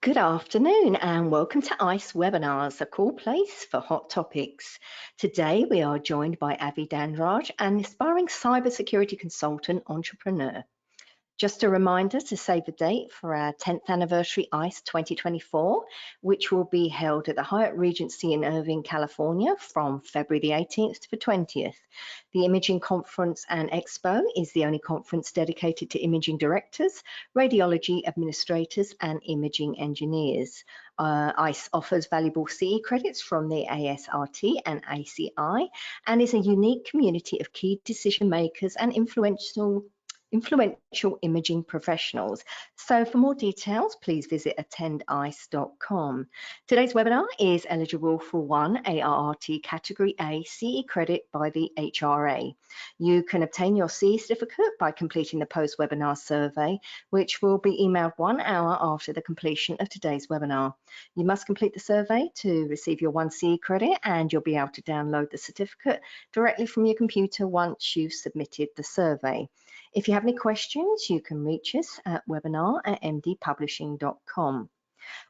Good afternoon and welcome to ICE Webinars, a cool place for hot topics. Today we are joined by Dhanraj, an aspiring cybersecurity consultant entrepreneur. Just a reminder to save the date for our 10th anniversary ICE 2024, which will be held at the Hyatt Regency in Irvine, California from February the 18th to the 20th. The Imaging Conference and Expo is the only conference dedicated to imaging directors, radiology administrators, and imaging engineers. ICE offers valuable CE credits from the ASRT and ACI and is a unique community of key decision makers and influential imaging professionals. So for more details, please visit attendice.com. Today's webinar is eligible for one ARRT Category A CE credit by the HRA. You can obtain your CE certificate by completing the post-webinar survey, which will be emailed 1 hour after the completion of today's webinar. You must complete the survey to receive your 1 CE credit, and you'll be able to download the certificate directly from your computer once you've submitted the survey. If you have any questions, you can reach us at webinar@mdpublishing.com.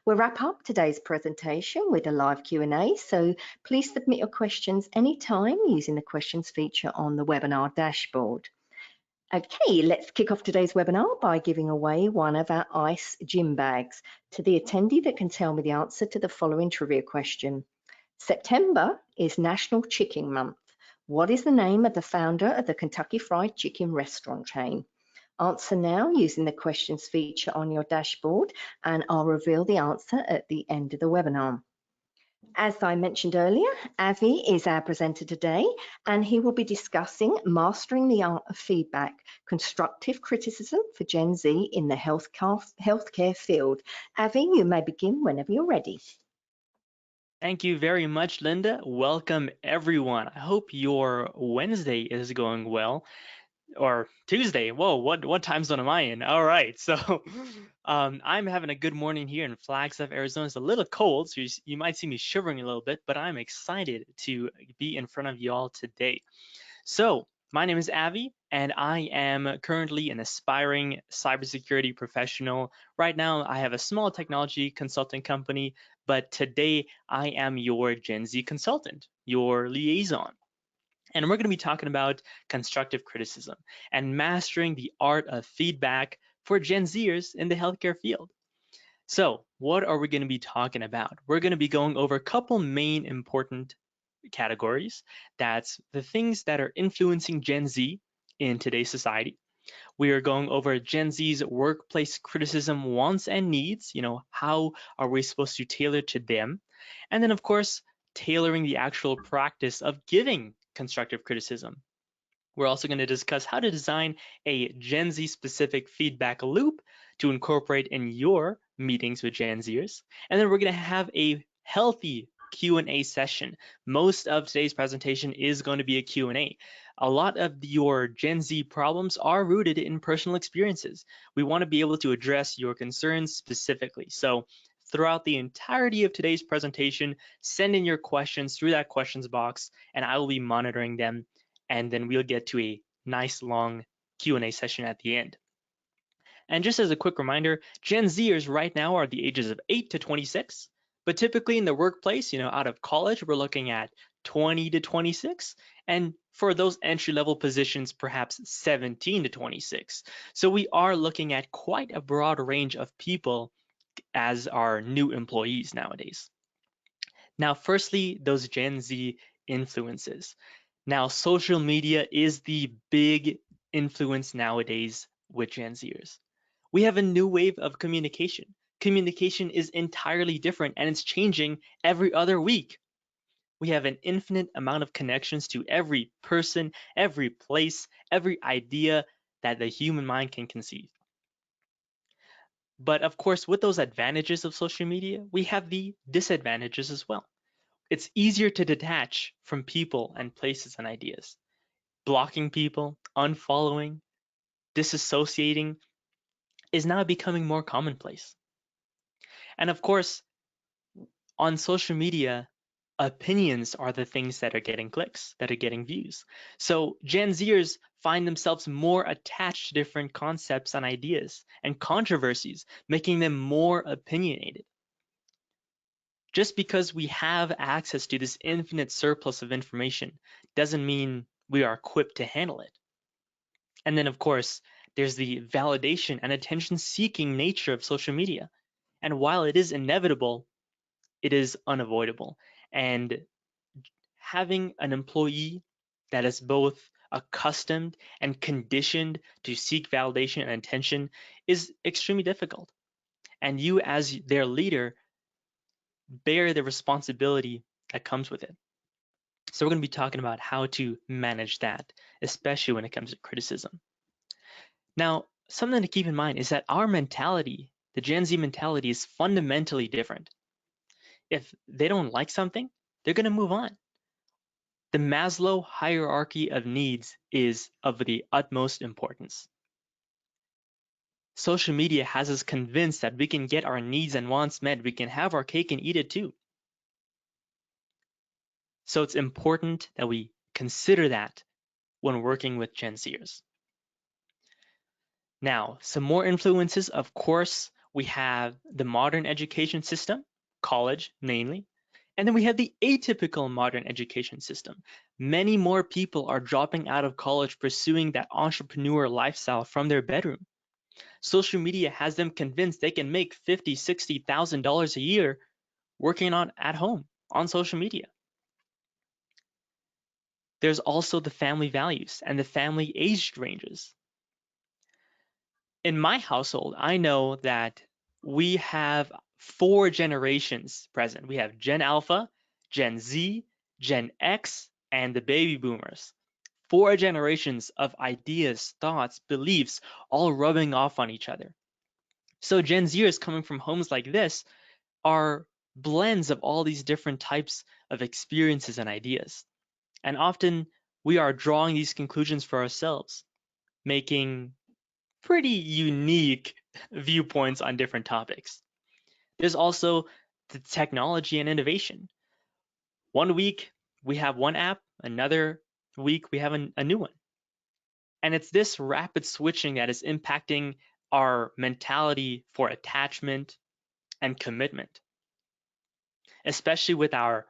We'll wrap up today's presentation with a live Q&A, so please submit your questions anytime using the questions feature on the webinar dashboard. Okay, let's kick off today's webinar by giving away one of our ICE gym bags to the attendee that can tell me the answer to the following trivia question. September is National Chicken Month. What is the name of the founder of the Kentucky Fried Chicken restaurant chain? Answer now using the questions feature on your dashboard, and I'll reveal the answer at the end of the webinar. As I mentioned earlier, Avi is our presenter today, and he will be discussing mastering the art of feedback, constructive criticism for Gen Z in the healthcare field. Avi, you may begin whenever you're ready. Thank you very much, Linda. Welcome, everyone. I hope your Wednesday is going well, or Tuesday. Whoa, what time zone am I in? All right, so I'm having a good morning here in Flagstaff, Arizona. It's a little cold, so you might see me shivering a little bit, but I'm excited to be in front of you all today. So my name is Avi, and I am currently an aspiring cybersecurity professional. Right now, I have a small technology consulting company, but today I am your Gen Z consultant, your liaison. And we're going to be talking about constructive criticism and mastering the art of feedback for Gen Zers in the healthcare field. So what are we going to be talking about? We're going to be going over a couple main important categories. That's the things that are influencing Gen Z in today's society. We are going over Gen Z's workplace criticism wants and needs. How are we supposed to tailor to them? And then, of course, tailoring the actual practice of giving constructive criticism. We're also going to discuss how to design a Gen Z specific feedback loop to incorporate in your meetings with Gen Zers. And then we're going to have a healthy Q&A session. Most of today's presentation is going to be a Q&A. A lot of your Gen Z problems are rooted in personal experiences. We want to be able to address your concerns specifically. So throughout the entirety of today's presentation, send in your questions through that questions box, and I will be monitoring them. And then we'll get to a nice long Q&A session at the end. And just as a quick reminder, Gen Zers right now are the ages of 8 to 26, but typically in the workplace, out of college, we're looking at 20 to 26, and for those entry-level positions, perhaps 17 to 26. So we are looking at quite a broad range of people as our new employees nowadays. Now, firstly, those Gen Z influences. Now, social media is the big influence nowadays with Gen Zers. We have a new wave of communication. Communication is entirely different, and it's changing every other week. We have an infinite amount of connections to every person, every place, every idea that the human mind can conceive. But of course, with those advantages of social media, we have the disadvantages as well. It's easier to detach from people and places and ideas. Blocking people, unfollowing, disassociating is now becoming more commonplace. And of course, on social media, opinions are the things that are getting clicks, that are getting views. So Gen Zers find themselves more attached to different concepts and ideas and controversies, making them more opinionated. Just because we have access to this infinite surplus of information doesn't mean we are equipped to handle it. And then, of course, there's the validation and attention-seeking nature of social media. And while it is inevitable, it is unavoidable. And having an employee that is both accustomed and conditioned to seek validation and attention is extremely difficult. And you, as their leader, bear the responsibility that comes with it. So we're going to be talking about how to manage that, especially when it comes to criticism. Now, something to keep in mind is that our mentality, the Gen Z mentality, is fundamentally different. If they don't like something, they're going to move on. The Maslow hierarchy of needs is of the utmost importance. Social media has us convinced that we can get our needs and wants met, we can have our cake and eat it too. So it's important that we consider that when working with Gen Zers. Now, some more influences, of course, we have the modern education system, college mainly, and then we have the atypical modern education system. Many more people are dropping out of college pursuing that entrepreneur lifestyle from their bedroom. Social media has them convinced they can make $50,000, $60,000 a year working on at home on social media. There's also the family values and the family age ranges. In my household, I know that we have 4 generations present. We have Gen Alpha, Gen Z, Gen X, and the baby boomers. 4 generations of ideas, thoughts, beliefs, all rubbing off on each other. So Gen Zers coming from homes like this are blends of all these different types of experiences and ideas. And often we are drawing these conclusions for ourselves, making pretty unique viewpoints on different topics. There's also the technology and innovation. One week we have one app, another week we have a new one. And it's this rapid switching that is impacting our mentality for attachment and commitment, especially with our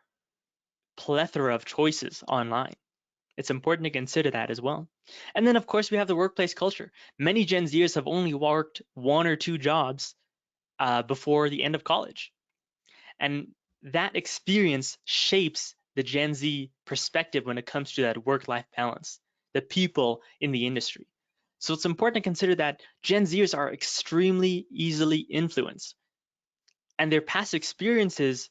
plethora of choices online. It's important to consider that as well. And then, of course, we have the workplace culture. Many Gen Zers have only worked 1 or 2 jobs before the end of college. And that experience shapes the Gen Z perspective when it comes to that work-life balance, the people in the industry. So it's important to consider that Gen Zers are extremely easily influenced, and their past experiences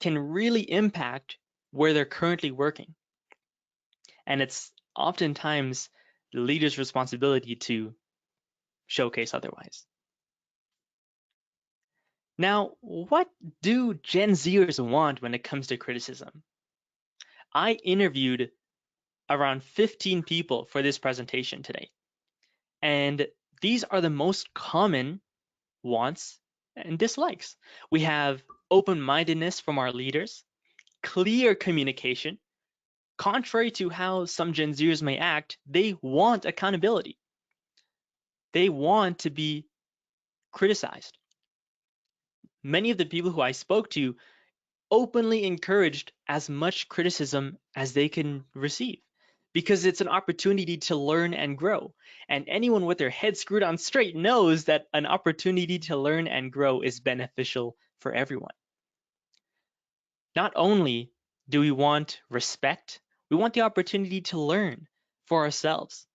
can really impact where they're currently working. And it's oftentimes the leader's responsibility to showcase otherwise. Now, what do Gen Zers want when it comes to criticism? I interviewed around 15 people for this presentation today, and these are the most common wants and dislikes. We have open-mindedness from our leaders, clear communication. Contrary to how some Gen Zers may act, they want accountability. They want to be criticized. Many of the people who I spoke to openly encouraged as much criticism as they can receive because it's an opportunity to learn and grow. And anyone with their head screwed on straight knows that an opportunity to learn and grow is beneficial for everyone. Not only do we want respect, we want the opportunity to learn for ourselves.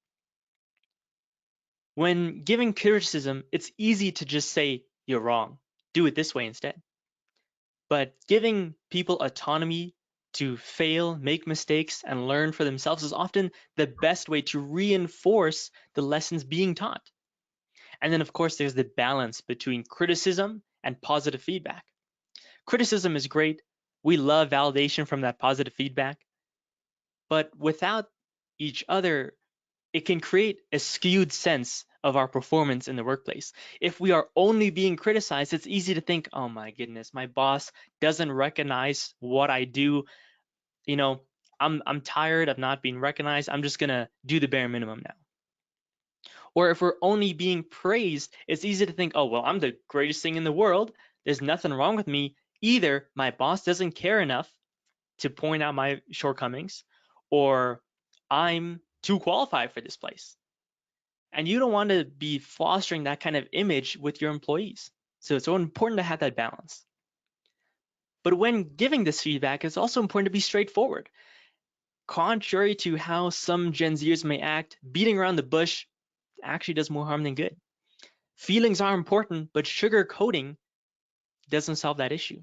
When giving criticism, it's easy to just say, you're wrong, do it this way instead. But giving people autonomy to fail, make mistakes, and learn for themselves is often the best way to reinforce the lessons being taught. And then, of course, there's the balance between criticism and positive feedback. Criticism is great. We love validation from that positive feedback. But without each other it can create a skewed sense of our performance in the workplace. If we are only being criticized, it's easy to think, oh my goodness, my boss doesn't recognize what I do. You know, I'm tired of not being recognized. I'm just gonna do the bare minimum now. Or if we're only being praised, it's easy to think, oh, well, I'm the greatest thing in the world. There's nothing wrong with me. Either my boss doesn't care enough to point out my shortcomings, or I'm too qualified for this place. And you don't want to be fostering that kind of image with your employees. So it's so important to have that balance. But when giving this feedback, it's also important to be straightforward. Contrary to how some Gen Zers may act, beating around the bush actually does more harm than good. Feelings are important, but sugarcoating doesn't solve that issue.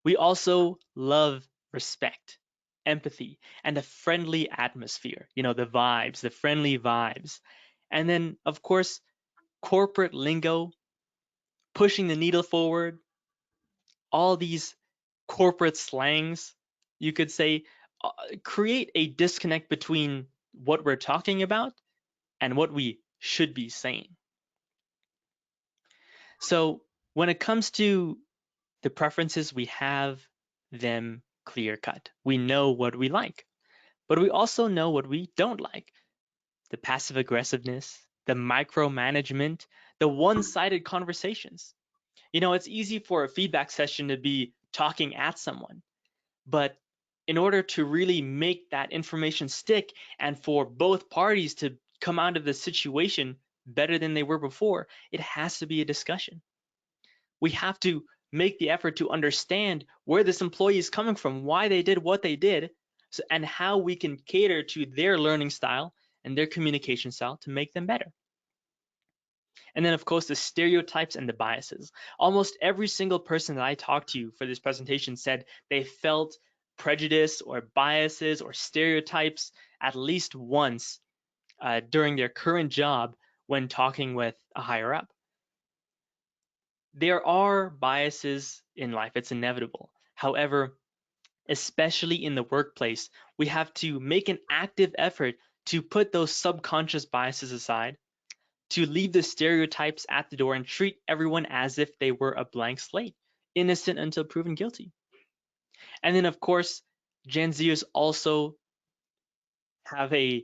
We also love respect, empathy, and a friendly atmosphere. The vibes, the friendly vibes. And then, of course, corporate lingo, pushing the needle forward, all these corporate slangs, you could say, create a disconnect between what we're talking about and what we should be saying. So when it comes to the preferences, we have them clear cut. We know what we like, but we also know what we don't like. The passive aggressiveness, the micromanagement, the one-sided conversations. It's easy for a feedback session to be talking at someone, but in order to really make that information stick and for both parties to come out of the situation better than they were before, it has to be a discussion. We have to make the effort to understand where this employee is coming from, why they did what they did, and how we can cater to their learning style and their communication style to make them better. And then, of course, the stereotypes and the biases. Almost every single person that I talked to for this presentation said they felt prejudice or biases or stereotypes at least once during their current job when talking with a higher up. There are biases in life, it's inevitable. However, especially in the workplace, we have to make an active effort to put those subconscious biases aside, to leave the stereotypes at the door and treat everyone as if they were a blank slate, innocent until proven guilty. And then, of course, Gen Zers also have a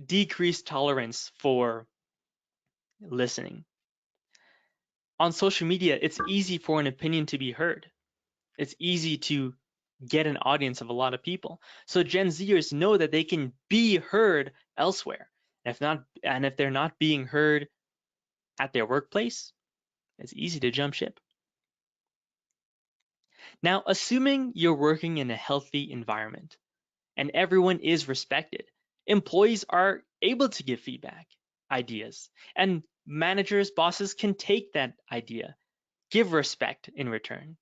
decreased tolerance for listening. On social media, it's easy for an opinion to be heard. It's easy to get an audience of a lot of people. So Gen Zers know that they can be heard elsewhere. If they're not being heard at their workplace, it's easy to jump ship. Now, assuming you're working in a healthy environment and everyone is respected, employees are able to give feedback, ideas, and managers, bosses can take that idea, give respect in return.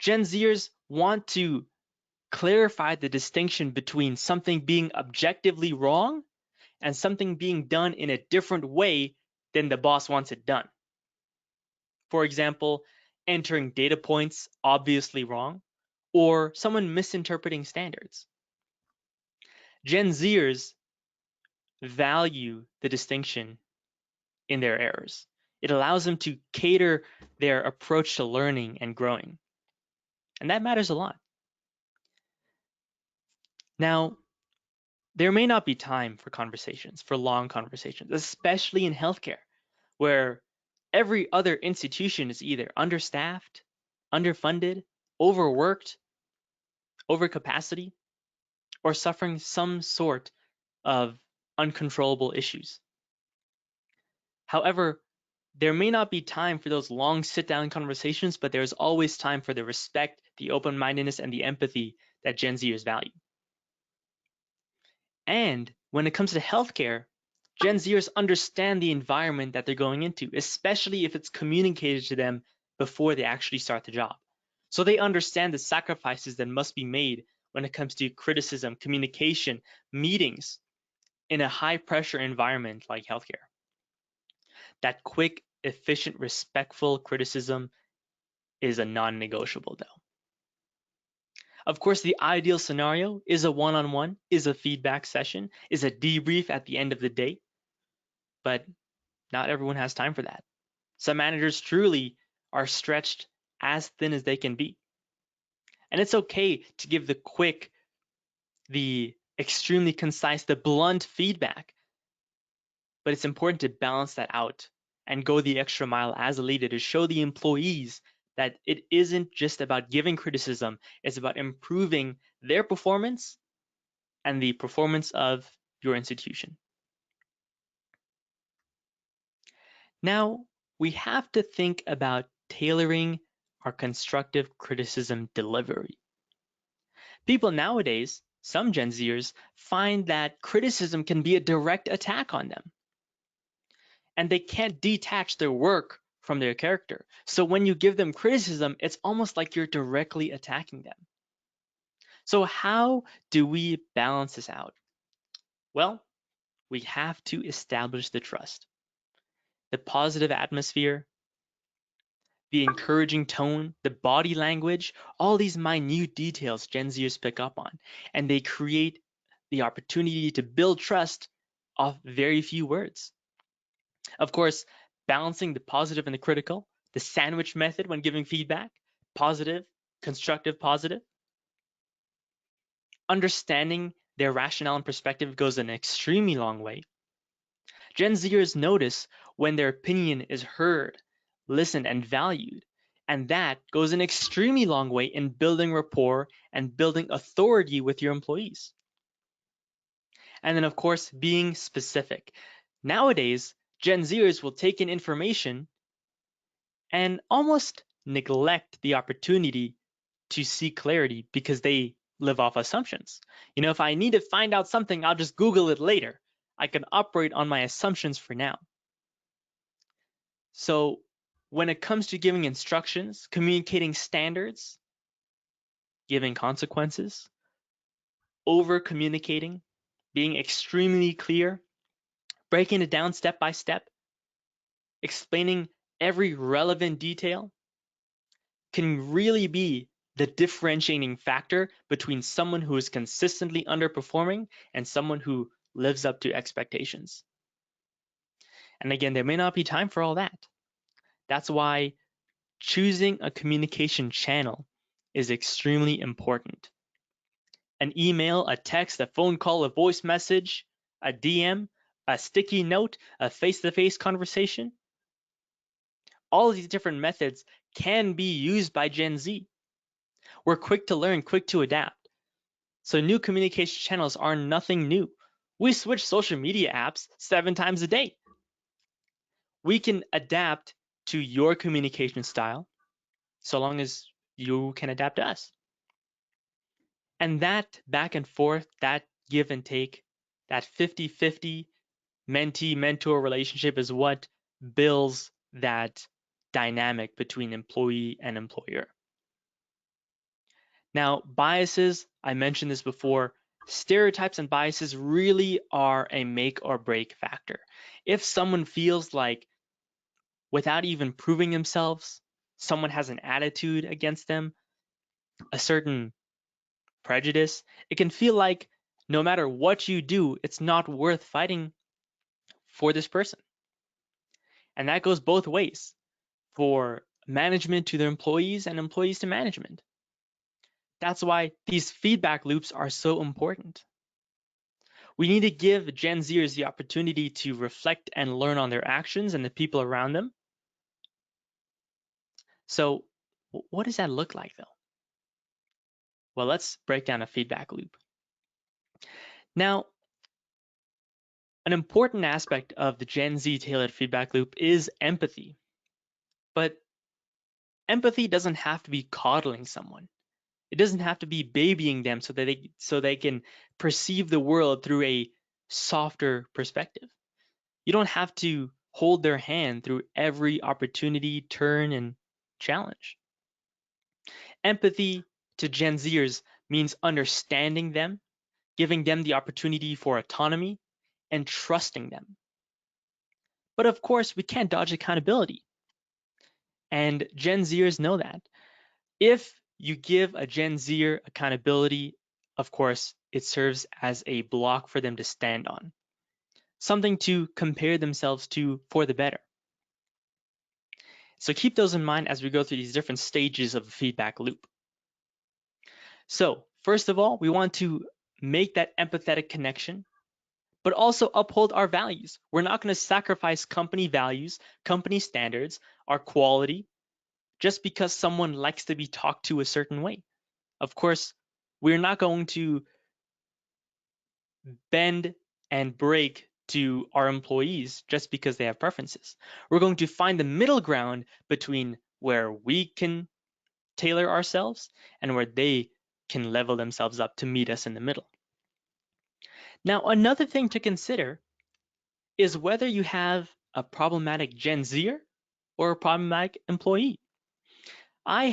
Gen Zers want to clarify the distinction between something being objectively wrong and something being done in a different way than the boss wants it done. For example, entering data points obviously wrong, or someone misinterpreting standards. Gen Zers value the distinction in their errors. It allows them to cater their approach to learning and growing. And that matters a lot. Now, there may not be time for conversations, for long conversations, especially in healthcare, where every other institution is either understaffed, underfunded, overworked, overcapacity, or suffering some sort of uncontrollable issues. However, there may not be time for those long sit-down conversations, but there's always time for the respect, the open-mindedness, and the empathy that Gen Zers value. And when it comes to healthcare, Gen Zers understand the environment that they're going into, especially if it's communicated to them before they actually start the job. So they understand the sacrifices that must be made when it comes to criticism, communication, meetings in a high-pressure environment like healthcare. That quick, efficient, respectful criticism is a non-negotiable, though. Of course, the ideal scenario is a one-on-one, is a feedback session, is a debrief at the end of the day, but not everyone has time for that. Some managers truly are stretched as thin as they can be. And it's okay to give the quick, the extremely concise, the blunt feedback, but it's important to balance that out and go the extra mile as a leader to show the employees that it isn't just about giving criticism, it's about improving their performance and the performance of your institution. Now, we have to think about tailoring our constructive criticism delivery. People nowadays, some Gen Zers, find that criticism can be a direct attack on them, and they can't detach their work from their character. So when you give them criticism, it's almost like you're directly attacking them. So how do we balance this out? Well, we have to establish the trust, the positive atmosphere, the encouraging tone, the body language, all these minute details Gen Zers pick up on, and they create the opportunity to build trust off very few words. Of course, balancing the positive and the critical, the sandwich method when giving feedback, positive, constructive, positive. Understanding their rationale and perspective goes an extremely long way. Gen Zers notice when their opinion is heard, listened, and valued, and that goes an extremely long way in building rapport and building authority with your employees. And then, of course, being specific. Nowadays, Gen Zers will take in information and almost neglect the opportunity to seek clarity because they live off assumptions. If I need to find out something, I'll just Google it later. I can operate on my assumptions for now. So when it comes to giving instructions, communicating standards, giving consequences, over communicating, being extremely clear, breaking it down step by step, explaining every relevant detail can really be the differentiating factor between someone who is consistently underperforming and someone who lives up to expectations. And again, there may not be time for all that. That's why choosing a communication channel is extremely important. An email, a text, a phone call, a voice message, a DM, a sticky note, a face-to-face conversation. All of these different methods can be used by Gen Z. We're quick to learn, quick to adapt. So new communication channels are nothing new. We switch social media apps 7 times a day. We can adapt to your communication style so long as you can adapt to us. And that back and forth, that give and take, that 50-50 mentee-mentor relationship is what builds that dynamic between employee and employer. Now, biases, I mentioned this before, stereotypes and biases really are a make or break factor. If someone feels like without even proving themselves, someone has an attitude against them, a certain prejudice, it can feel like no matter what you do, it's not worth fighting for this person. And that goes both ways, for management to their employees and employees to management. That's why these feedback loops are so important. We need to give Gen Zers the opportunity to reflect and learn on their actions and the people around them. So what does that look like though? Well, let's break down a feedback loop. Now, an important aspect of the Gen Z tailored feedback loop is empathy. But empathy doesn't have to be coddling someone. It doesn't have to be babying them so they can perceive the world through a softer perspective. You don't have to hold their hand through every opportunity, turn, and challenge. Empathy to Gen Zers means understanding them, giving them the opportunity for autonomy, and trusting them. But of course, we can't dodge accountability. And Gen Zers know that. If You give a Gen Zer accountability, of course, it serves as a block for them to stand on, something to compare themselves to for the better. So keep those in mind as we go through these different stages of the feedback loop. So first of all, we want to make that empathetic connection, but also uphold our values. We're not going to sacrifice company values, company standards, our quality, just because someone likes to be talked to a certain way. Of course, we're not going to bend and break to our employees just because they have preferences. We're going to find the middle ground between where we can tailor ourselves and where they can level themselves up to meet us in the middle. Now, another thing to consider is whether you have a problematic Gen Zer or a problematic employee. I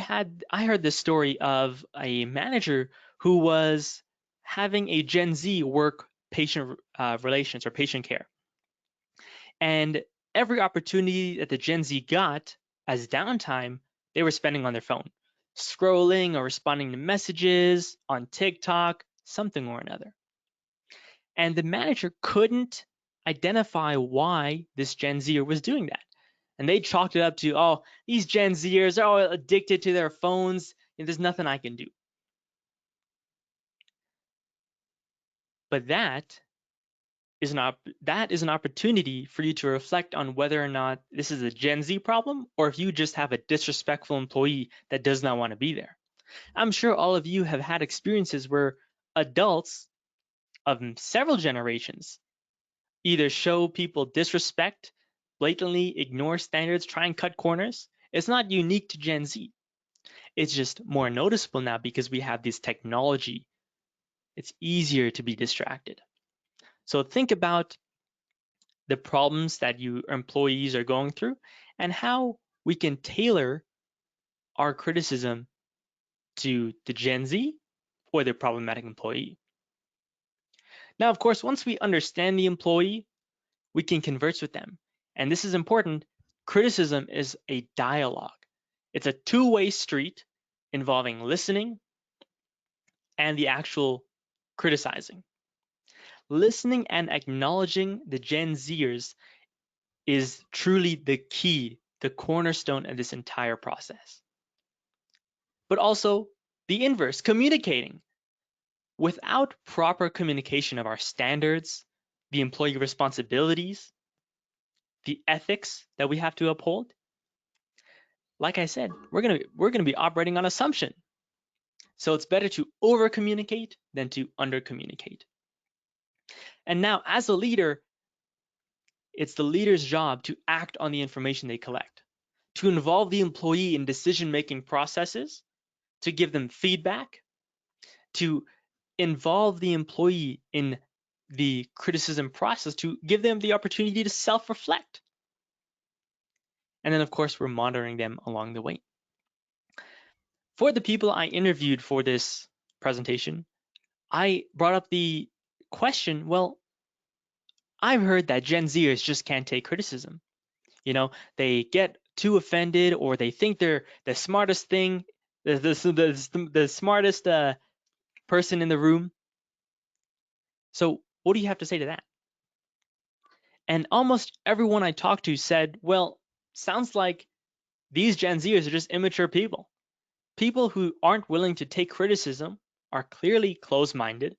heard this story of a manager who was having a Gen Z work patient relations or patient care. And every opportunity that the Gen Z got as downtime, they were spending on their phone, scrolling or responding to messages on TikTok, something or another. And the manager couldn't identify why this Gen Zer was doing that. And they chalked it up to, oh, these Gen Zers are all addicted to their phones, and there's nothing I can do. But that is an opportunity for you to reflect on whether or not this is a Gen Z problem or if you just have a disrespectful employee that does not want to be there. I'm sure all of you have had experiences where adults of several generations either show people disrespect, blatantly ignore standards, try and cut corners. It's not unique to Gen Z. It's just more noticeable now because we have this technology. It's easier to be distracted. So think about the problems that your employees are going through and how we can tailor our criticism to the Gen Z or the problematic employee. Now, of course, once we understand the employee, we can converse with them. And this is important. Criticism is a dialogue. It's a two-way street involving listening and the actual criticizing. Listening and acknowledging the Gen Zers is truly the key, the cornerstone of this entire process. But also the inverse, communicating. Without proper communication of our standards, the employee responsibilities, the ethics that we have to uphold, like I said, we're gonna be operating on assumption. So it's better to over communicate than to under communicate. And now, as a leader, it's the leader's job to act on the information they collect, to involve the employee in decision-making processes, to give them feedback, to involve the employee in the criticism process, to give them the opportunity to self-reflect. And then, of course, we're monitoring them along the way. For the people I interviewed for this presentation, I brought up the question, well, I've heard that Gen Zers just can't take criticism. You know, they get too offended or they think they're the smartest thing, the smartest person in the room. So what do you have to say to that? And almost everyone I talked to said, well, sounds like these Gen Zers are just immature people. People who aren't willing to take criticism, are clearly closed-minded,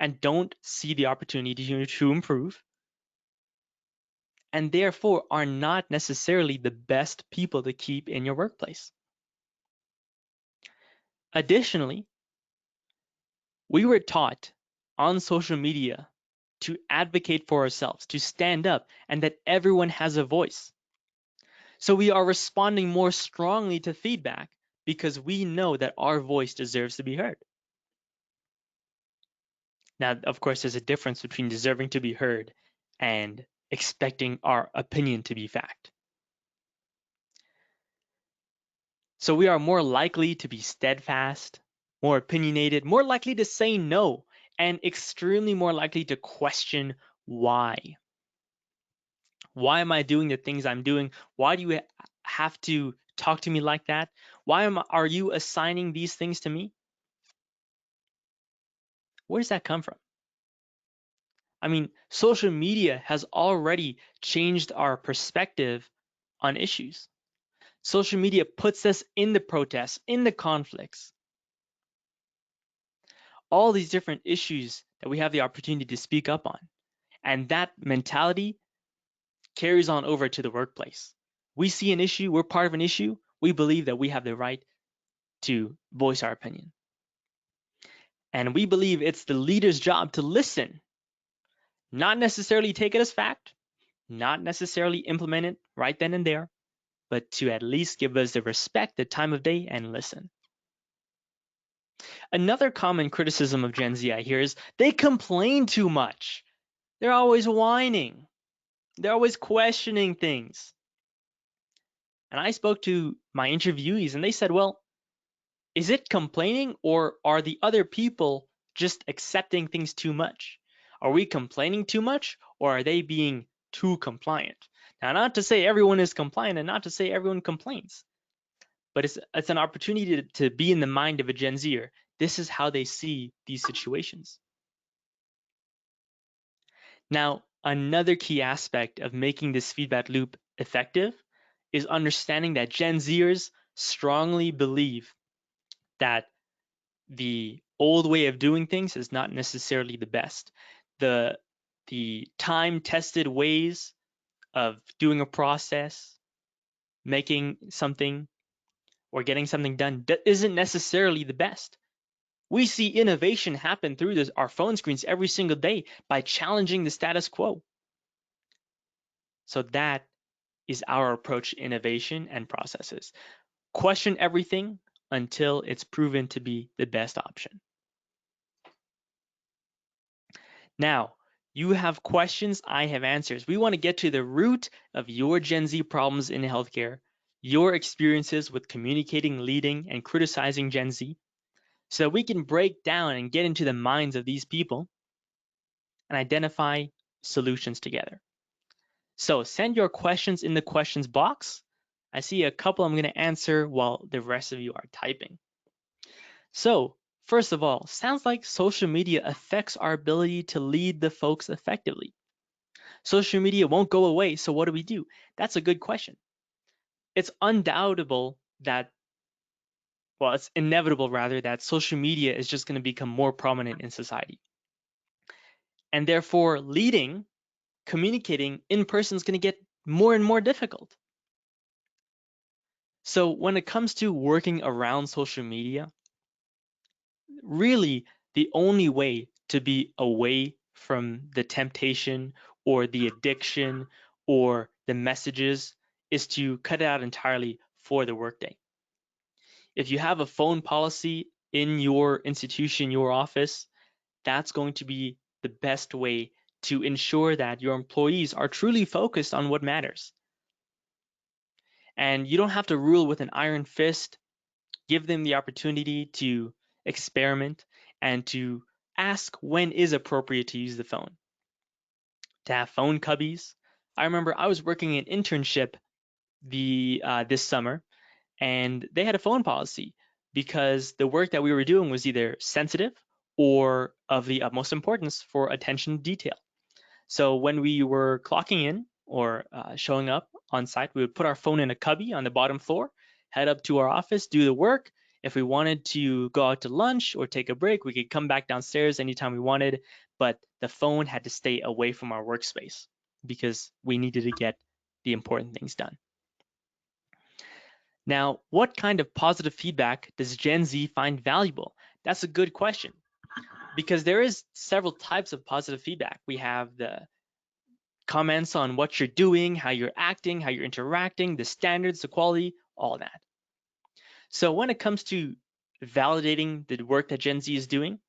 and don't see the opportunity to improve, and therefore are not necessarily the best people to keep in your workplace. Additionally, we were taught on social media to advocate for ourselves, to stand up, and that everyone has a voice. So we are responding more strongly to feedback because we know that our voice deserves to be heard. Now, of course, there's a difference between deserving to be heard and expecting our opinion to be fact. So we are more likely to be steadfast, more opinionated, more likely to say no, and extremely more likely to question why. Why am I doing the things I'm doing? Why do you have to talk to me like that? Are you assigning these things to me? Where does that come from? I mean, social media has already changed our perspective on issues. Social media puts us in the protests, in the conflicts, all these different issues that we have the opportunity to speak up on. And that mentality carries on over to the workplace. We see an issue, we're part of an issue, we believe that we have the right to voice our opinion. And we believe it's the leader's job to listen, not necessarily take it as fact, not necessarily implement it right then and there, but to at least give us the respect, the time of day, and listen. Another common criticism of Gen Z I hear is they complain too much. They're always whining. They're always questioning things. And I spoke to my interviewees and they said, well, is it complaining or are the other people just accepting things too much? Are we complaining too much or are they being too compliant? Now, not to say everyone is compliant and not to say everyone complains, but it's an opportunity to be in the mind of a Gen Zer. This is how they see these situations. Now, another key aspect of making this feedback loop effective is understanding that Gen Zers strongly believe that the old way of doing things is not necessarily the best. The time-tested ways of doing a process, making something, or getting something done isn't necessarily the best. We see innovation happen through our phone screens every single day by challenging the status quo. So that is our approach to innovation and processes. Question everything until it's proven to be the best option. Now, you have questions, I have answers. We want to get to the root of your Gen Z problems in healthcare, your experiences with communicating, leading, and criticizing Gen Z, so that we can break down and get into the minds of these people and identify solutions together. So send your questions in the questions box. I see a couple I'm going to answer while the rest of you are typing. So, first of all, sounds like social media affects our ability to lead the folks effectively. Social media won't go away, so what do we do? That's a good question. It's undoubtable that, well, it's inevitable rather, that social media is just going to become more prominent in society. And therefore, leading, communicating in person is going to get more and more difficult. So when it comes to working around social media, really the only way to be away from the temptation or the addiction or the messages is to cut it out entirely for the workday. If you have a phone policy in your institution, your office, that's going to be the best way to ensure that your employees are truly focused on what matters. And you don't have to rule with an iron fist. Give them the opportunity to experiment and to ask when is appropriate to use the phone. To have phone cubbies. I remember I was working an internship this summer, and they had a phone policy because the work that we were doing was either sensitive or of the utmost importance for attention to detail. So when we were clocking in or showing up on site, we would put our phone in a cubby on the bottom floor, head up to our office, do the work. If we wanted to go out to lunch or take a break, we could come back downstairs anytime we wanted, but the phone had to stay away from our workspace because we needed to get the important things done. Now, what kind of positive feedback does Gen Z find valuable? That's a good question because there is several types of positive feedback. We have the comments on what you're doing, how you're acting, how you're interacting, the standards, the quality, all that. So when it comes to validating the work that Gen Z is doing,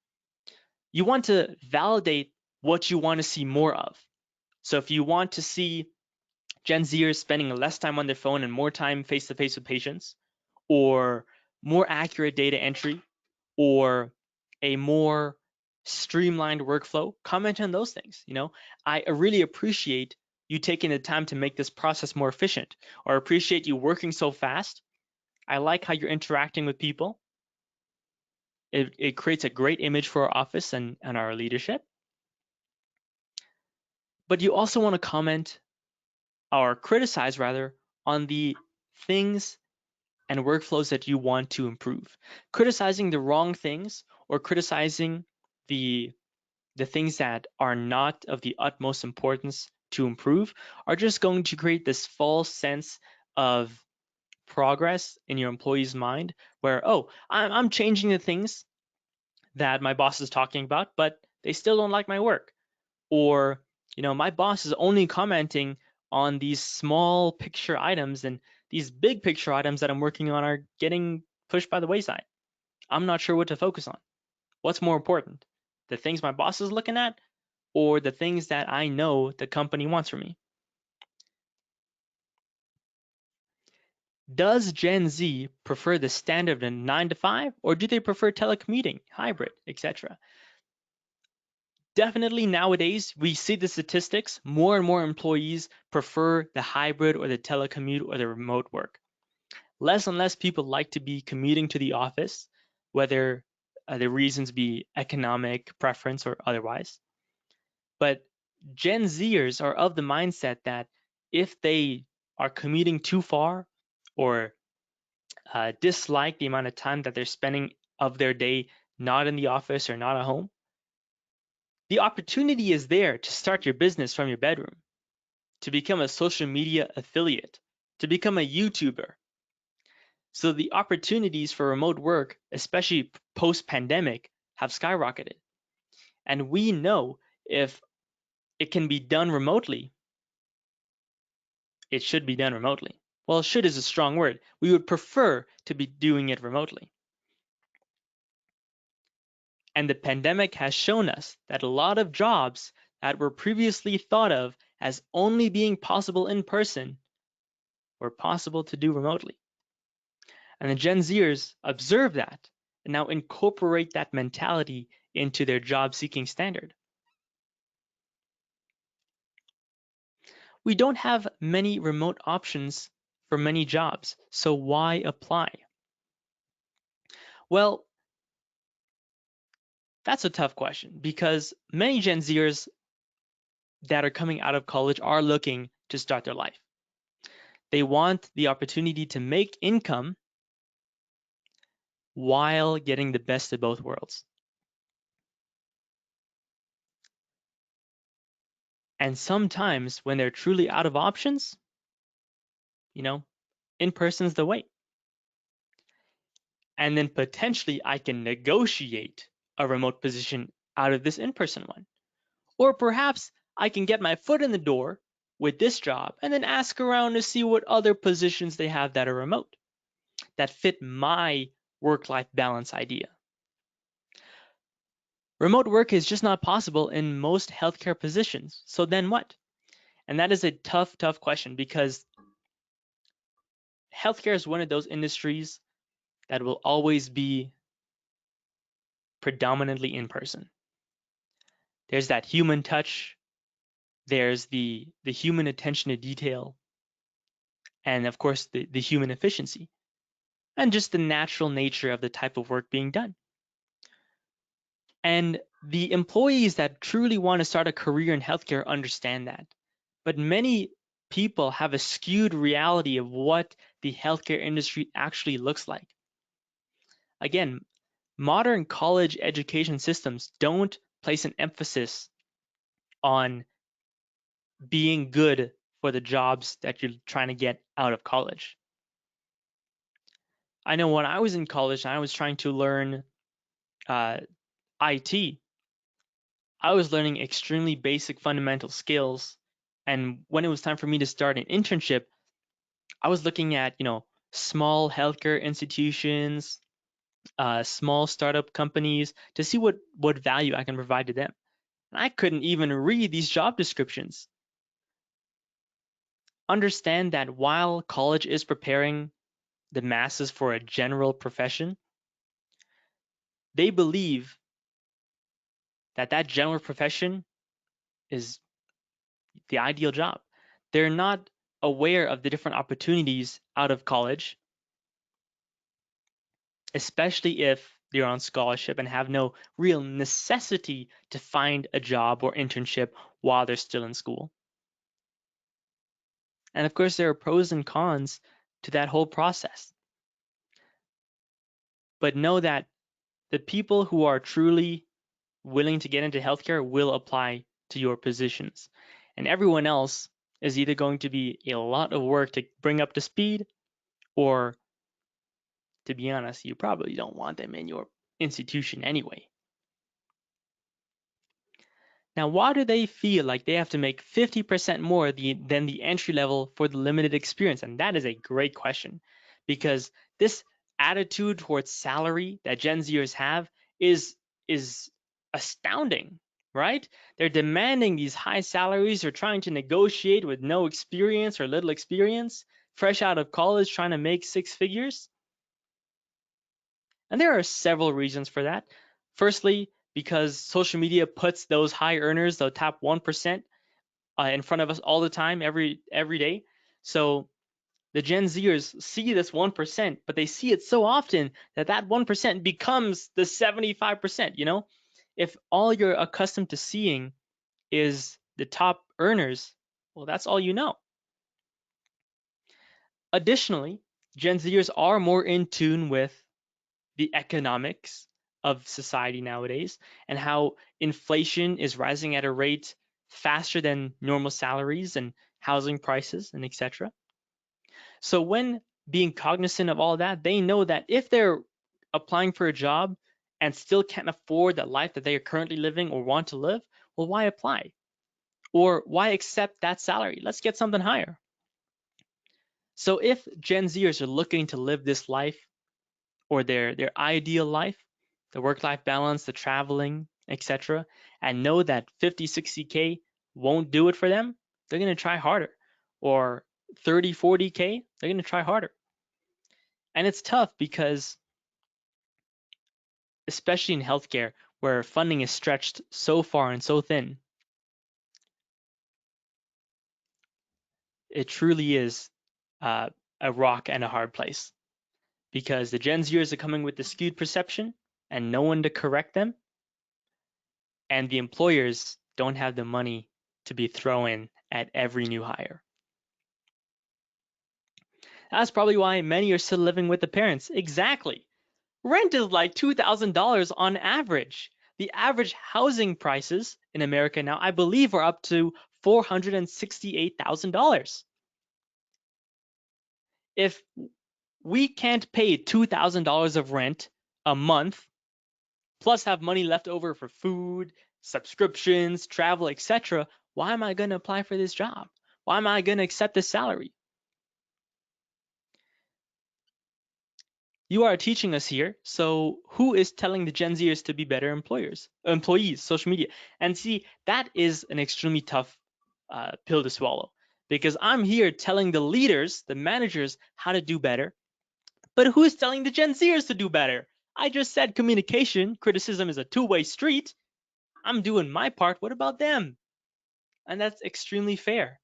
you want to validate what you want to see more of. So if you want to see Gen Zers spending less time on their phone and more time face-to-face with patients, or more accurate data entry, or a more streamlined workflow, comment on those things. I really appreciate you taking the time to make this process more efficient, or appreciate you working so fast I like how you're interacting with people. It creates a great image for our office and our leadership. But you also want to comment or criticize rather on the things and workflows that you want to improve. Criticizing the wrong things or criticizing the things that are not of the utmost importance to improve are just going to create this false sense of progress in your employee's mind where, oh, I'm changing the things that my boss is talking about, but they still don't like my work. Or, my boss is only commenting on these small picture items and these big picture items that I'm working on are getting pushed by the wayside. I'm not sure what to focus on. What's more important? The things my boss is looking at or the things that I know the company wants from me? Does Gen Z prefer the standard of 9 to 5 or do they prefer telecommuting, hybrid, etc.? Definitely nowadays, we see the statistics. More and more employees prefer the hybrid or the telecommute or the remote work. Less and less people like to be commuting to the office, whether the reasons be economic preference or otherwise. But Gen Zers are of the mindset that if they are commuting too far or dislike the amount of time that they're spending of their day not in the office or not at home, the opportunity is there to start your business from your bedroom, to become a social media affiliate, to become a YouTuber. So the opportunities for remote work, especially post-pandemic, have skyrocketed. And we know if it can be done remotely, it should be done remotely. Well, should is a strong word. We would prefer to be doing it remotely. And the pandemic has shown us that a lot of jobs that were previously thought of as only being possible in person were possible to do remotely. And the Gen Zers observe that and now incorporate that mentality into their job seeking standard. We don't have many remote options for many jobs, so why apply? Well, that's a tough question because many Gen Zers that are coming out of college are looking to start their life. They want the opportunity to make income while getting the best of both worlds. And sometimes when they're truly out of options, in person's the way. And then potentially I can negotiate a remote position out of this in-person one. Or perhaps I can get my foot in the door with this job and then ask around to see what other positions they have that are remote, that fit my work-life balance idea. Remote work is just not possible in most healthcare positions. So then what? And that is a tough, tough question because healthcare is one of those industries that will always be predominantly in person. There's that human touch, there's the human attention to detail, and of course the human efficiency, and just the natural nature of the type of work being done. And the employees that truly want to start a career in healthcare understand that. But many people have a skewed reality of what the healthcare industry actually looks like. Again, modern college education systems don't place an emphasis on being good for the jobs that you're trying to get out of college. I know when I was in college and I was trying to learn IT, I was learning extremely basic fundamental skills. And when it was time for me to start an internship, I was looking at, small healthcare institutions, small startup companies to see what value I can provide to them. And I couldn't even read these job descriptions. Understand that while college is preparing the masses for a general profession, they believe that that general profession is the ideal job. They're not aware of the different opportunities out of college especially if they're on scholarship and have no real necessity to find a job or internship while they're still in school. And of course, there are pros and cons to that whole process. But know that the people who are truly willing to get into healthcare will apply to your positions. And everyone else is either going to be a lot of work to bring up to speed, or to be honest, you probably don't want them in your institution anyway. Now, why do they feel like they have to make 50% more than the entry level for the limited experience? And that is a great question, because this attitude towards salary that Gen Zers have is astounding, right? They're demanding these high salaries, they're trying to negotiate with no experience or little experience, fresh out of college trying to make six figures. And there are several reasons for that. Firstly, because social media puts those high earners, the top 1%, in front of us all the time, every day. So the Gen Zers see this 1%, but they see it so often that that 1% becomes the 75%. If all you're accustomed to seeing is the top earners, well, that's all you know. Additionally, Gen Zers are more in tune with the economics of society nowadays and how inflation is rising at a rate faster than normal salaries and housing prices and etc. So when being cognizant of all that, they know that if they're applying for a job and still can't afford the life that they are currently living or want to live, well, why apply? Or why accept that salary? Let's get something higher. So if Gen Zers are looking to live this life, or their ideal life, the work-life balance, the traveling, etc., and know that 50, 60K won't do it for them, they're going to try harder. Or 30, 40K, they're going to try harder. And it's tough because, especially in healthcare, where funding is stretched so far and so thin, it truly is a rock and a hard place. Because the Gen Zers are coming with the skewed perception and no one to correct them, and the employers don't have the money to be throwing at every new hire. That's probably why many are still living with the parents. Exactly. Rent is like $2,000 on average. The average housing prices in America now, I believe, are up to $468,000. If we can't pay $2,000 of rent a month, plus have money left over for food, subscriptions, travel, etc., why am I going to apply for this job? Why am I going to accept this salary? You are teaching us here, so who is telling the Gen Zers to be better employees, social media? And see, that is an extremely tough pill to swallow, because I'm here telling the leaders, the managers, how to do better. But who's telling the Gen Zers to do better? I just said communication, criticism is a two-way street. I'm doing my part. What about them? And that's extremely fair.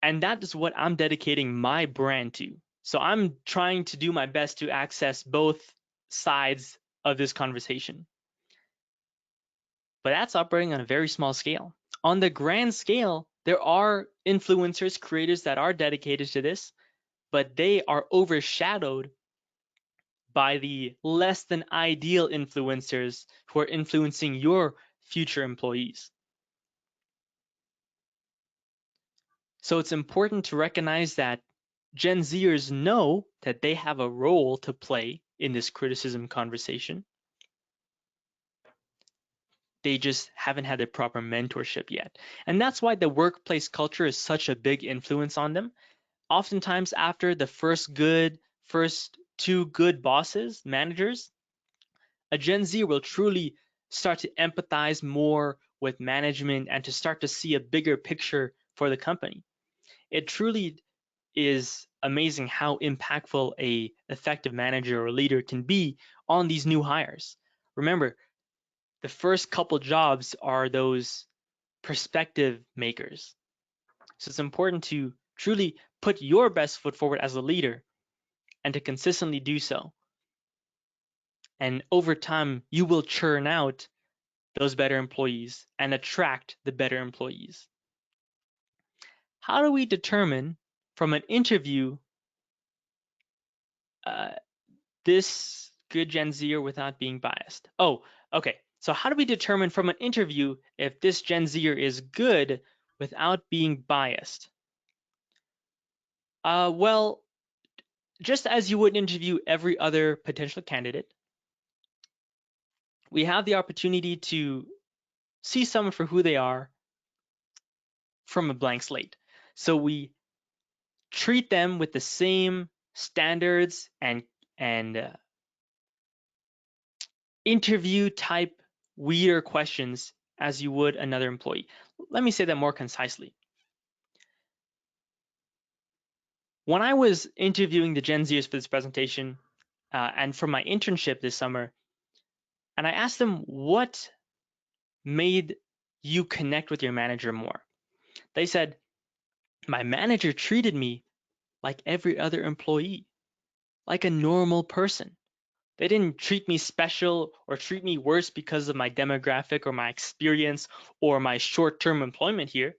And that is what I'm dedicating my brand to. So I'm trying to do my best to access both sides of this conversation. But that's operating on a very small scale. On the grand scale, there are influencers, creators that are dedicated to this, but they are overshadowed by the less than ideal influencers who are influencing your future employees. So it's important to recognize that Gen Zers know that they have a role to play in this criticism conversation. They just haven't had the proper mentorship yet. And that's why the workplace culture is such a big influence on them. Oftentimes, after the first two good bosses, managers, a Gen Z will truly start to empathize more with management and to start to see a bigger picture for the company. It truly is amazing how impactful a effective manager or leader can be on these new hires. Remember, the first couple jobs are those perspective makers. So it's important to truly put your best foot forward as a leader and to consistently do so. And over time, you will churn out those better employees and attract the better employees. How do we determine from an interview this good Gen Zer without being biased? Oh, okay. So how do we determine from an interview if this Gen Zer is good without being biased? Well, just as you would interview every other potential candidate, we have the opportunity to see someone for who they are from a blank slate. So we treat them with the same standards and interview type weirder questions as you would another employee. Let me say that more concisely. When I was interviewing the Gen Zers for this presentation and for my internship this summer, and I asked them what made you connect with your manager more. They said, my manager treated me like every other employee, like a normal person. They didn't treat me special or treat me worse because of my demographic or my experience or my short-term employment here.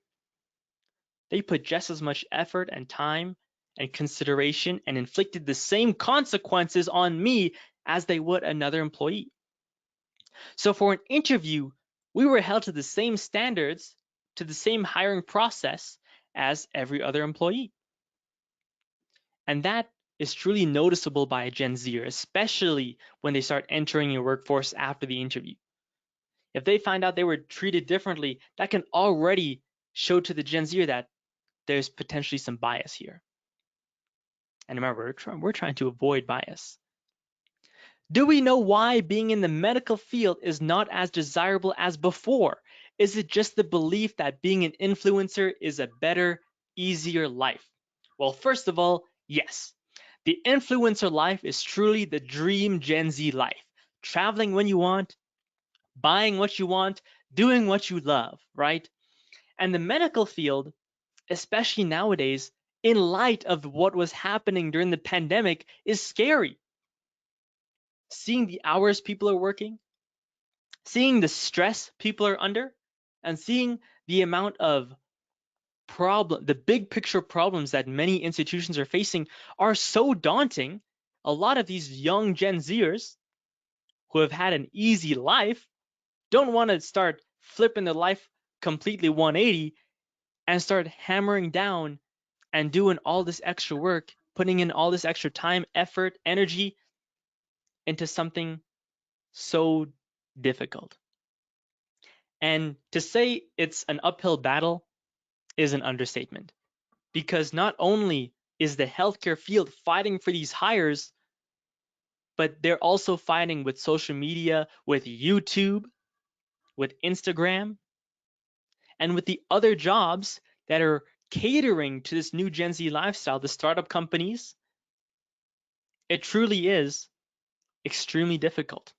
They put just as much effort and time and consideration and inflicted the same consequences on me as they would another employee. So for an interview, we were held to the same standards, to the same hiring process as every other employee. And that is truly noticeable by a Gen Zer, especially when they start entering your workforce after the interview. If they find out they were treated differently, that can already show to the Gen Zer that there's potentially some bias here. And remember, we're trying to avoid bias. Do we know why being in the medical field is not as desirable as before? Is it just the belief that being an influencer is a better, easier life? Well, first of all, yes. The influencer life is truly the dream Gen Z life. Traveling when you want, buying what you want, doing what you love, right? And the medical field, especially nowadays, in light of what was happening during the pandemic, is scary. Seeing the hours people are working, seeing the stress people are under, and seeing the amount of the big picture problems that many institutions are facing are so daunting. A lot of these young Gen Zers who have had an easy life don't want to start flipping their life completely 180 and start hammering down and doing all this extra work, putting in all this extra time, effort, energy into something so difficult. And to say it's an uphill battle is an understatement, because not only is the healthcare field fighting for these hires, but they're also fighting with social media, with YouTube, with Instagram, and with the other jobs that are catering to this new Gen Z lifestyle, the startup companies. It truly is extremely difficult.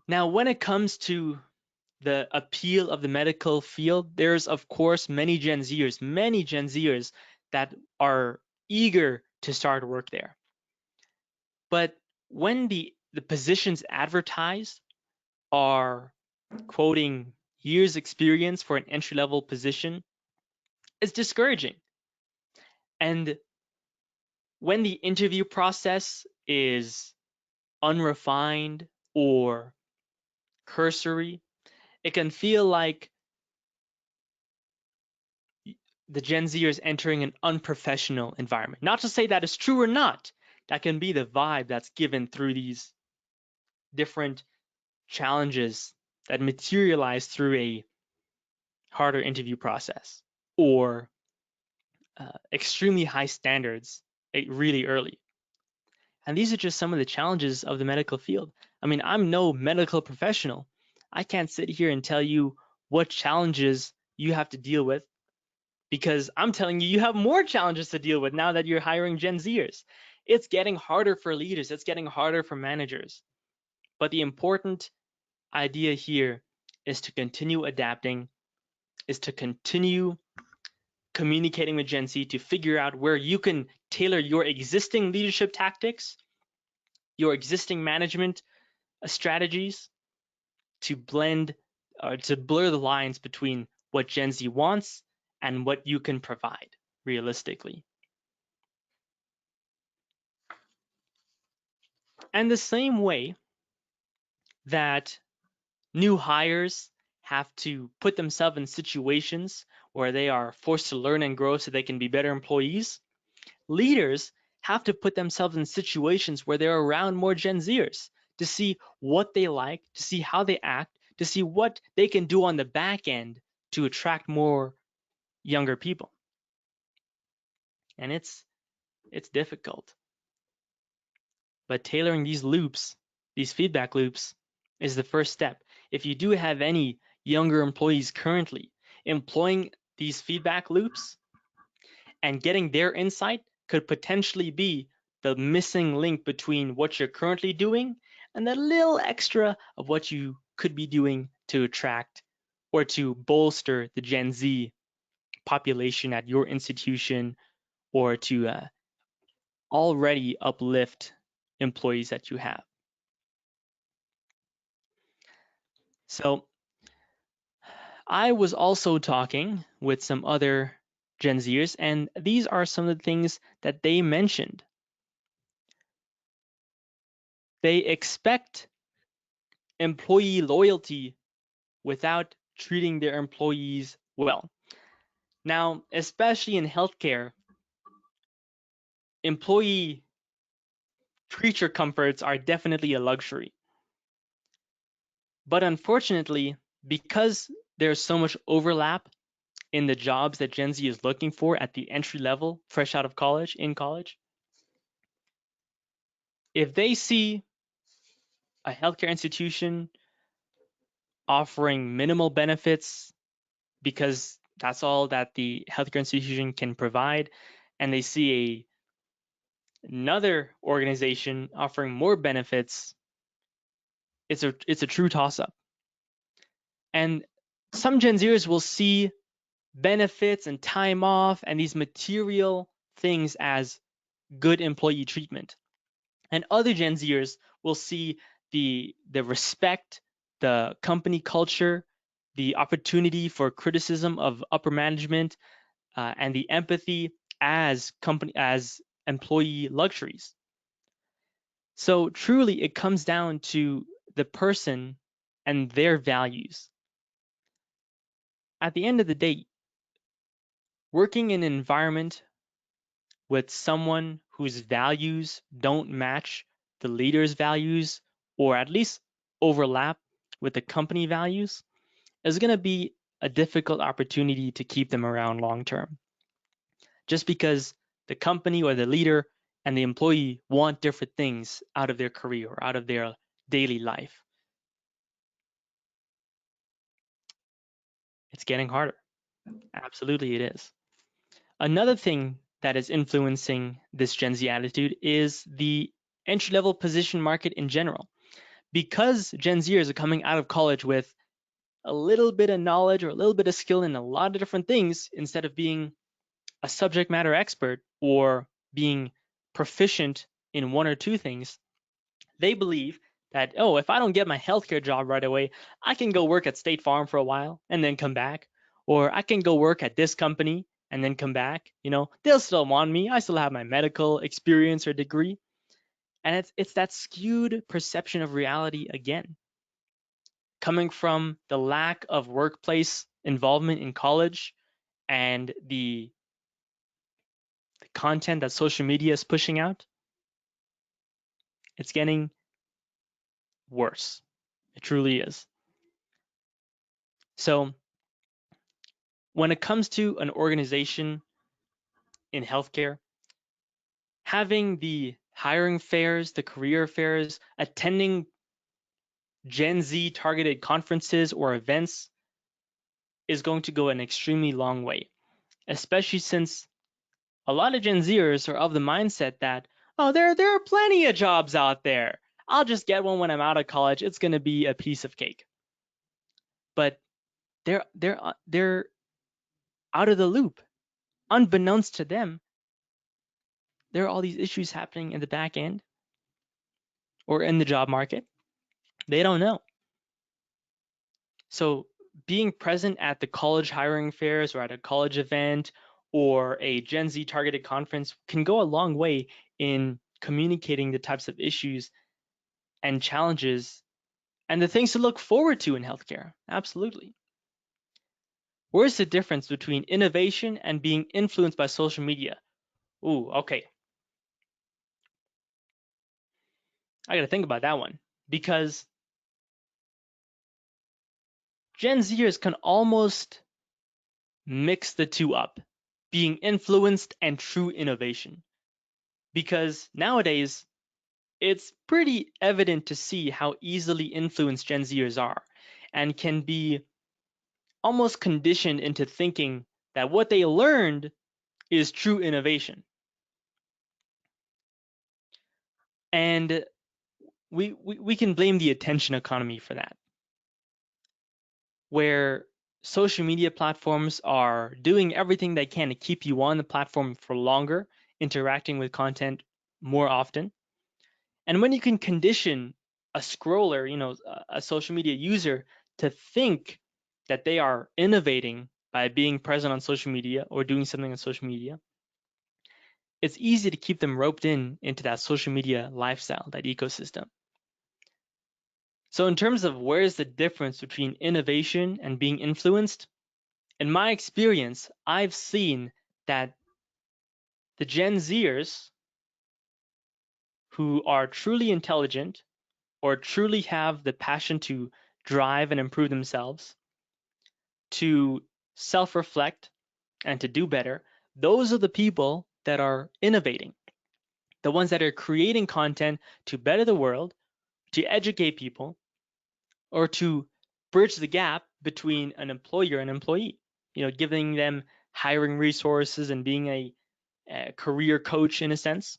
Now, when it comes to the appeal of the medical field, there's of course many Gen Zers that are eager to start work there. But when the positions advertised are quoting years experience for an entry-level position, it's discouraging. And when the interview process is unrefined or cursory, it can feel like the Gen Z is entering an unprofessional environment. Not to say that is true or not. That can be the vibe that's given through these different challenges that materialize through a harder interview process or extremely high standards really early. And these are just some of the challenges of the medical field. I mean, I'm no medical professional. I can't sit here and tell you what challenges you have to deal with, because I'm telling you, you have more challenges to deal with now that you're hiring Gen Zers. It's getting harder for leaders, it's getting harder for managers. But the important idea here is to continue adapting, is to continue communicating with Gen Z to figure out where you can tailor your existing leadership tactics, your existing management strategies to blend or to blur the lines between what Gen Z wants and what you can provide realistically. And the same way that new hires have to put themselves in situations where they are forced to learn and grow so they can be better employees, leaders have to put themselves in situations where they're around more Gen Zers to see what they like, to see how they act, to see what they can do on the back end to attract more younger people. And it's difficult. But tailoring these loops, these feedback loops, is the first step. If you do have any younger employees currently, employing these feedback loops and getting their insight could potentially be the missing link between what you're currently doing and that little extra of what you could be doing to attract or to bolster the Gen Z population at your institution, or to already uplift employees that you have. So I was also talking with some other Gen Zers, and these are some of the things that they mentioned. They expect employee loyalty without treating their employees well. Now, especially in healthcare, employee creature comforts are definitely a luxury. But unfortunately, because there's so much overlap in the jobs that Gen Z is looking for at the entry level, fresh out of college, in college, if they see a healthcare institution offering minimal benefits because that's all that the healthcare institution can provide, and they see another organization offering more benefits, it's a true toss-up. And some Gen Zers will see benefits and time off and these material things as good employee treatment. And other Gen Zers will see the respect, the company culture, the opportunity for criticism of upper management, and the empathy as employee luxuries. So truly, it comes down to the person and their values. At the end of the day, working in an environment with someone whose values don't match the leader's values, or at least overlap with the company values, is going to be a difficult opportunity to keep them around long term. Just because the company or the leader and the employee want different things out of their career or out of their daily life. It's getting harder. Absolutely, it is. Another thing that is influencing this Gen Z attitude is the entry-level position market in general. Because Gen Zers are coming out of college with a little bit of knowledge or a little bit of skill in a lot of different things, instead of being a subject matter expert or being proficient in one or two things, they believe that, oh, if I don't get my healthcare job right away, I can go work at State Farm for a while and then come back. Or I can go work at this company and then come back. They'll still want me. I still have my medical experience or degree. And it's that skewed perception of reality again, coming from the lack of workplace involvement in college and the content that social media is pushing out. It's getting worse. It truly is. So when it comes to an organization in healthcare, having the hiring fairs, the career fairs, attending Gen Z targeted conferences or events is going to go an extremely long way, especially since a lot of Gen Zers are of the mindset that, oh, there are plenty of jobs out there. I'll just get one when I'm out of college. It's going to be a piece of cake. But they're out of the loop. unbeknownst to them, there are all these issues happening in the back end or in the job market. They don't know. So being present at the college hiring fairs or at a college event or a Gen Z targeted conference can go a long way in communicating the types of issues and challenges and the things to look forward to in healthcare. Absolutely. Where's the difference between innovation and being influenced by social media? Ooh, okay. I got to think about that one because Gen Zers can almost mix the two up, being influenced and true innovation. Because nowadays, it's pretty evident to see how easily influenced Gen Zers are and can be almost conditioned into thinking that what they learned is true innovation. And we can blame the attention economy for that, where social media platforms are doing everything they can to keep you on the platform for longer, interacting with content more often. And when you can condition a scroller, a social media user to think that they are innovating by being present on social media or doing something on social media, it's easy to keep them roped into that social media lifestyle, that ecosystem. So in terms of where's the difference between innovation and being influenced, in my experience, I've seen that the Gen Zers who are truly intelligent or truly have the passion to drive and improve themselves, to self-reflect and to do better, those are the people that are innovating, the ones that are creating content to better the world, to educate people, or to bridge the gap between an employer and employee, giving them hiring resources and being a career coach in a sense.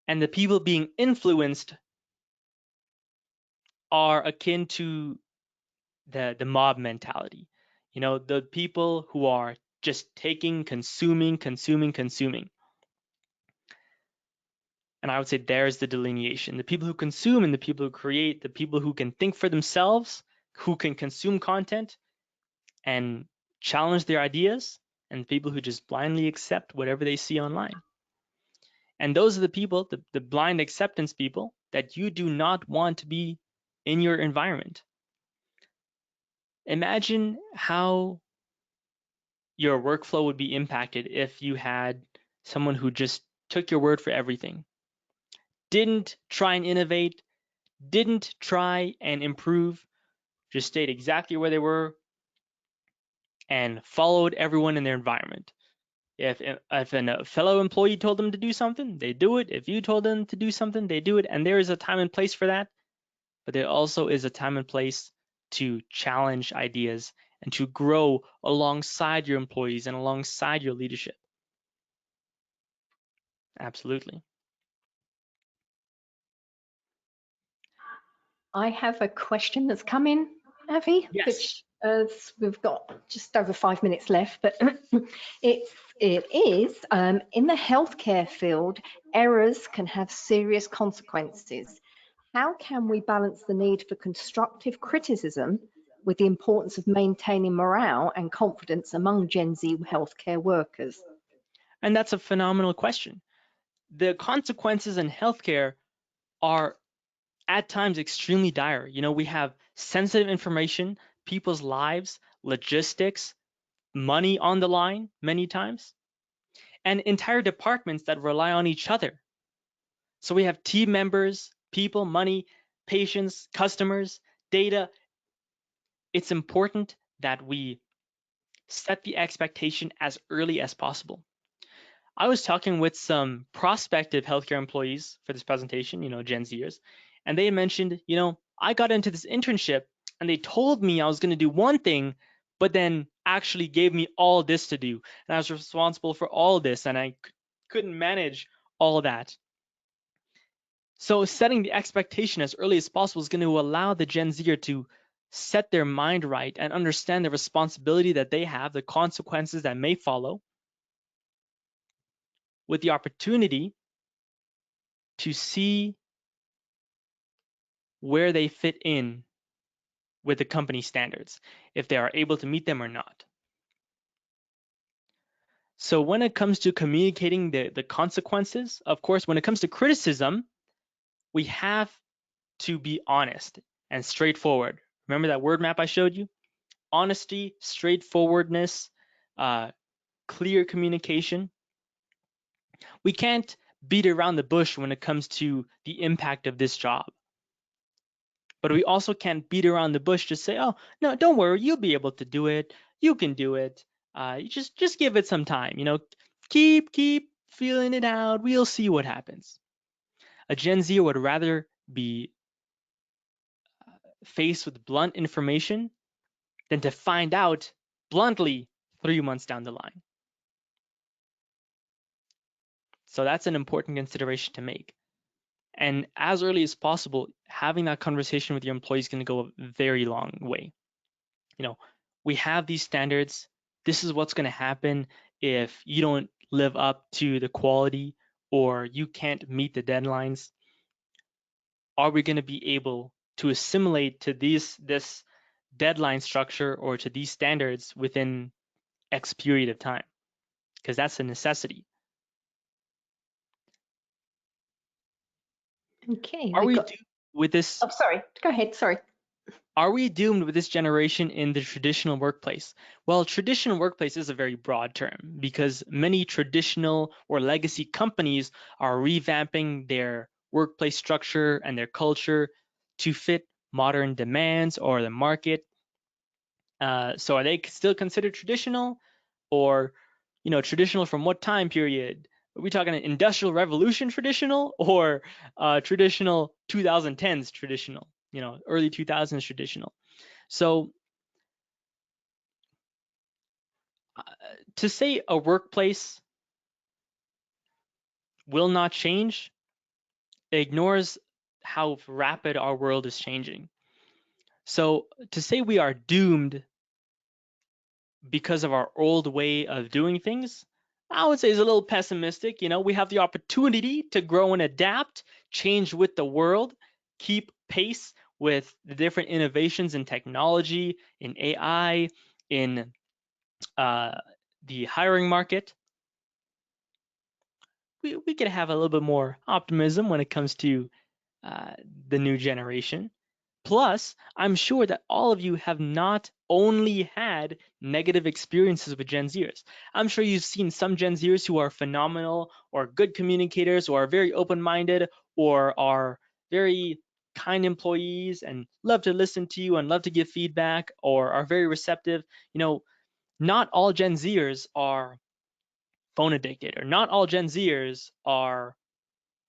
And the people being influenced are akin to the mob mentality. The people who are just taking, consuming. And I would say there's the delineation. The people who consume and the people who create, the people who can think for themselves, who can consume content and challenge their ideas, and people who just blindly accept whatever they see online. And those are the people, the blind acceptance people, that you do not want to be in your environment. Imagine how your workflow would be impacted if you had someone who just took your word for everything, didn't try and innovate, didn't try and improve, just stayed exactly where they were and followed everyone in their environment. If a fellow employee told them to do something, they do it. If you told them to do something, they do it. And there is a time and place for that. But there also is a time and place to challenge ideas and to grow alongside your employees and alongside your leadership. Absolutely. I have a question that's come in, Avi, Yes. which we've got just over 5 minutes left, but it is in the healthcare field, errors can have serious consequences. How can we balance the need for constructive criticism with the importance of maintaining morale and confidence among Gen Z healthcare workers? And that's a phenomenal question. The consequences in healthcare are at times extremely dire. We have sensitive information, people's lives, logistics, money on the line many times, and entire departments that rely on each other. So we have team members, people, money, patients, customers, data. It's important that we set the expectation as early as possible. I was talking with some prospective healthcare employees for this presentation, Gen Zers, and they mentioned, I got into this internship and they told me I was going to do one thing, but then actually gave me all this to do. And I was responsible for all this and I couldn't manage all that. So setting the expectation as early as possible is going to allow the Gen Zer to set their mind right and understand the responsibility that they have, the consequences that may follow, with the opportunity to see where they fit in with the company standards, if they are able to meet them or not. So when it comes to communicating the consequences, of course, when it comes to criticism, we have to be honest and straightforward. Remember that word map I showed you? Honesty, straightforwardness, clear communication. We can't beat around the bush when it comes to the impact of this job. But we also can't beat around the bush to say, oh, no, don't worry, you'll be able to do it. You can do it. You just give it some time. Keep feeling it out. We'll see what happens. A Gen Z would rather be faced with blunt information than to find out bluntly 3 months down the line. So that's an important consideration to make. And as early as possible, having that conversation with your employees is going to go a very long way. We have these standards. This is what's going to happen if you don't live up to the quality or you can't meet the deadlines. Are we going to be able to assimilate to this deadline structure or to these standards within X period of time? Because that's a necessity. Okay, Are we doomed with this? Oh, sorry. Go ahead. Sorry. Are we doomed with this generation in the traditional workplace? Well, traditional workplace is a very broad term because many traditional or legacy companies are revamping their workplace structure and their culture to fit modern demands or the market. So are they still considered traditional, or traditional from what time period? Are we talking an industrial revolution traditional or traditional 2010s traditional? Early 2000s traditional. So to say a workplace will not change ignores how rapid our world is changing. So to say we are doomed because of our old way of doing things, I would say is a little pessimistic. We have the opportunity to grow and adapt, change with the world, keep pace with the different innovations in technology, in AI, in the hiring market. We could have a little bit more optimism when it comes to the new generation. Plus, I'm sure that all of you have not only had negative experiences with Gen Zers. I'm sure you've seen some Gen Zers who are phenomenal or good communicators or are very open-minded or are very kind employees and love to listen to you and love to give feedback or are very receptive. Not all Gen Zers are phone addicted, or not all Gen Zers are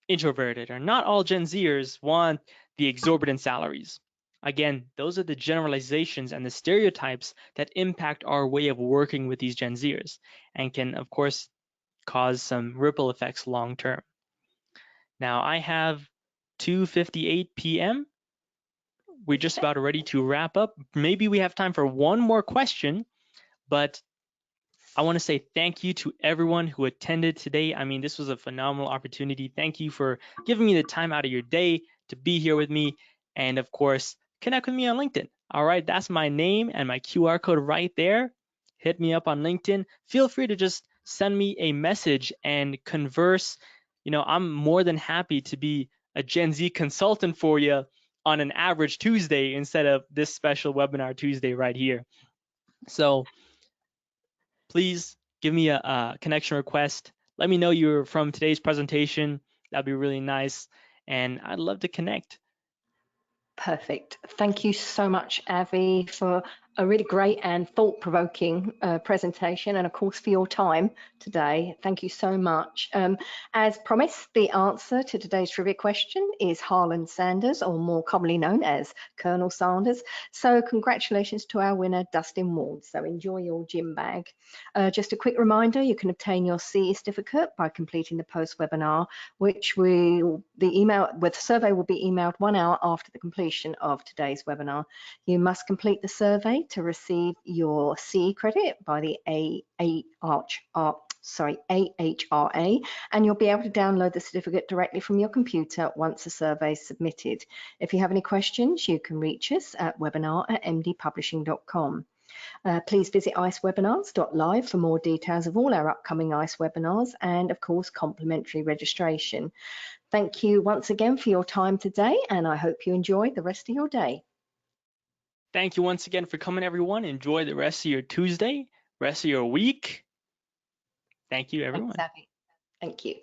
introverted, or not all Gen Zers want the exorbitant salaries. Again, those are the generalizations and the stereotypes that impact our way of working with these Gen Zers and can, of course, cause some ripple effects long term. Now, I have 2:58 p.m. We're just about ready to wrap up. Maybe we have time for one more question, but I want to say thank you to everyone who attended today. I mean, this was a phenomenal opportunity. Thank you for giving me the time out of your day to be here with me. And of course, connect with me on LinkedIn. All right, that's my name and my QR code right there. Hit me up on LinkedIn. Feel free to just send me a message and converse. I'm more than happy to be a Gen Z consultant for you on an average Tuesday instead of this special webinar Tuesday right here. So please give me a connection request. Let me know you're from today's presentation. That'd be really nice. And I'd love to connect. Perfect. Thank you so much, Avi, for a really great and thought-provoking presentation, and of course for your time today. Thank you so much. As promised, the answer to today's trivia question is Harlan Sanders, or more commonly known as Colonel Sanders. So congratulations to our winner, Dustin Ward. So enjoy your gym bag. Just a quick reminder, you can obtain your CE certificate by completing the post-webinar, which the survey will be emailed 1 hour after the completion of today's webinar. You must complete the survey to receive your CE credit by the AHRA, and you'll be able to download the certificate directly from your computer once the survey is submitted. If you have any questions, you can reach us at webinar@mdpublishing.com. Please visit icewebinars.live for more details of all our upcoming ICE webinars and, of course, complimentary registration. Thank you once again for your time today, and I hope you enjoy the rest of your day. Thank you once again for coming, everyone. Enjoy the rest of your Tuesday, rest of your week. Thank you, everyone. Thanks, Abby. Thank you.